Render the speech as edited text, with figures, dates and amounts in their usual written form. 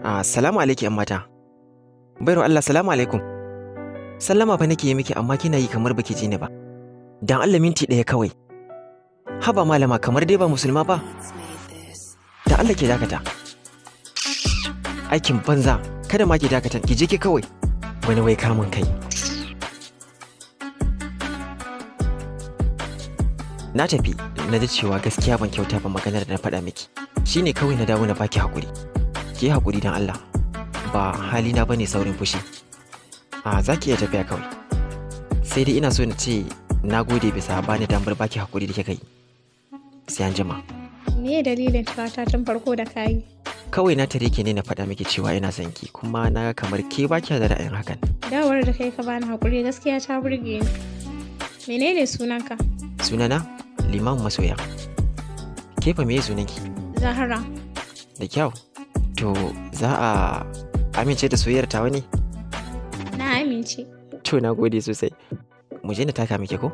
Salamu alaiki yammata. Bairu Allah, salamu alaikum. Sallama fa nake yi miki amma kina yi kamar baki ji ni ba. Dan Allah minti ɗaya kawai. Haba malama kamar dai ba musulma ba. Dan Allah ke dakata. Aikin banza, kada ma ki dakata, ki je ki kawai. Wani wai kamun kai. Na tafi, na ji cewa gaskiya ban kyauta ba maganar da na faɗa miki. Shine kawai na dawo na baki haƙuri. Ki haƙuri dan Allah. Ba halina bane saurin fushi. Za ki iya tafiya kawai. Sai dai ina so na ce na gode bisa bani damar baki haƙuri da kika yi. Sai an jima. Me dalilin fata tun farko da kayi? Kawai na tare ki ne na faɗa miki cewa ina son ki kuma na ga kamar ke ba ki da ra'ayin hakan. Dawar da kai ka bani haƙuri gaskiya ta burge ni. Menene sunanka? Sunana limamin masoya. Ke fa me sunanki? Zahra. Da kyau. To za a amince da soyayyar tawa ne? Na amince. To na gode sosai. Mu je na taka miki ko?